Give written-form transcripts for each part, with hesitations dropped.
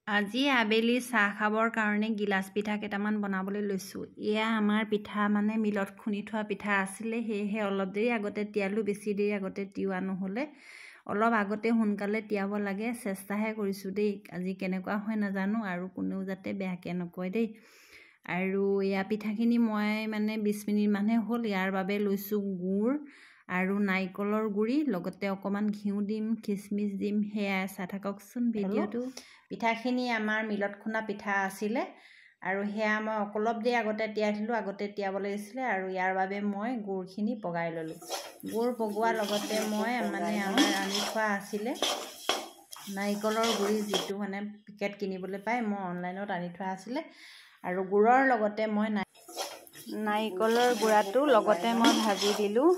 আজি আবেলি চাহ খাবৰ কাৰণে গিলাচ পিঠা কেইটামান বনাবলৈ লৈছোঁ। এয়া আমাৰ পিঠা মানে মিলত খুন্দি থোৱা পিঠা আছিলে, সেয়েহে অলপ দেৰি আগতে তিয়ালোঁ। বেছি দেৰি আগতে তিওৱা নহ'লে, অলপ আগতে সোনকালে তিয়াব লাগে। চেষ্টাহে কৰিছোঁ দেই, আজি কেনেকুৱা হয় নাজানো, আৰু কোনেও যাতে বেয়াকৈ নকয় দেই। আৰু এয়া পিঠাখিনি মই মানে 20 মিনিটমানহে হ'ল। ইয়াৰ বাবে লৈছোঁ গুড় আৰু নাৰিকলৰ গুড়ি, লগতে অকণমান ঘিউ দিম, খিচমিচ দিম। সেয়াই চাই থাককচোন ভিডিঅ'টো। পিঠাখিনি আমাৰ মিলত খুন্দা পিঠা আছিলে, আৰু সেয়া মই অলপ দেৰি আগতে তিয়াই থলোঁ। আগতে তিয়াব লাগিছিলে, আৰু ইয়াৰ বাবে মই গুড়খিনি পগাই ল'লোঁ। গুড় পগোৱাৰ লগতে মই মানে আমাৰ আনি থোৱা আছিলে নাৰিকলৰ গুড়ি, যিটো মানে পেকেট কিনিবলৈ পায়, মই অনলাইনত আনি থোৱা আছিলে। আৰু গুড়ৰ লগতে মই নাৰিকলৰ গুড়াটো লগতে মই ভাজি দিলোঁ,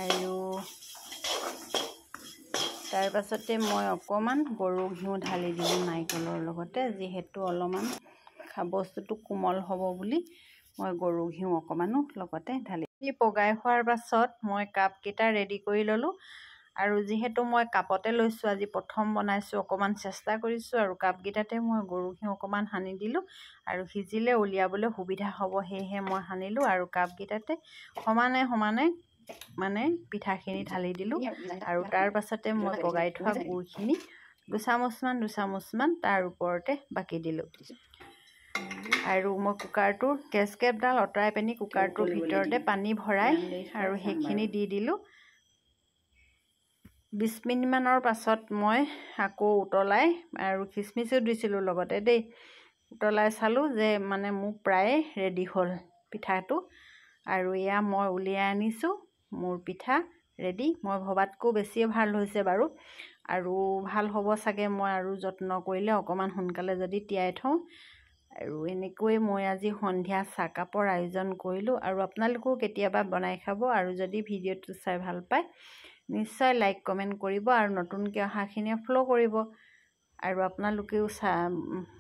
আৰু তাৰ পাছতে মই অকণমান গৰু ঘিউ ঢালি দিলোঁ নাৰিকলৰ লগতে, যিহেতু অলপমান বস্তুটো কোমল হ'ব বুলি মই গৰু ঘিউ অকণমানো লগতে ঢালি পগাই হোৱাৰ পাছত মই কাপকেইটা ৰেডি কৰি ল'লোঁ। আৰু যিহেতু মই কাপতে লৈছোঁ, আজি প্ৰথম বনাইছোঁ, অকণমান চেষ্টা কৰিছোঁ, আৰু কাপকেইটাতে মই গৰু ঘিউ অকণমান সানি দিলোঁ, আৰু সিজিলে উলিয়াবলৈ সুবিধা হ'ব, সেয়েহে মই সানিলোঁ। আৰু কাপকেইটাতে সমানে সমানে মানে পিঠাখিনি ঢালি দিলোঁ, আৰু তাৰ পাছতে মই পগাই থোৱা গুড়খিনি দুচামুচমান তাৰ ওপৰতে বাকি দিলোঁ। আৰু মই কুকাৰটোৰ কেছকেপডাল আঁতৰাই পিনি কুকাৰটোৰ ভিতৰতে পানী ভৰাই আৰু সেইখিনি দি দিলোঁ। 20 মিনিটমানৰ পাছত মই আকৌ উতলাই, আৰু খিচমিচো দিছিলোঁ লগতে দেই, উতলাই চালোঁ যে মানে মোক প্ৰায়ে ৰেডি হ'ল পিঠাটো। আৰু এয়া মই উলিয়াই আনিছোঁ, মোৰ পিঠা ৰেডি। মই ভবাতকৈ বেছিয়ে ভাল হৈছে বাৰু, আৰু ভাল হ'ব চাগে মই আৰু যত্ন কৰিলে, অকণমান সোনকালে যদি তিয়াই থওঁ। আৰু এনেকৈয়ে মই আজি সন্ধিয়া চাহকাপৰ আয়োজন কৰিলোঁ। আৰু আপোনালোকেও কেতিয়াবা বনাই খাব, আৰু যদি ভিডিঅ'টো চাই ভাল পায় নিশ্চয় লাইক কমেণ্ট কৰিব, আৰু নতুনকৈ অহাখিনিয়ে ফ'ল' কৰিব, আৰু আপোনালোকেও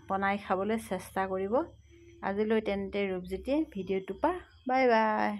বনাই খাবলৈ চেষ্টা কৰিব। আজিলৈ তেন্তে ৰূপজ্যোতিয়ে ভিডিঅ'টোৰ পৰা বাই বাই।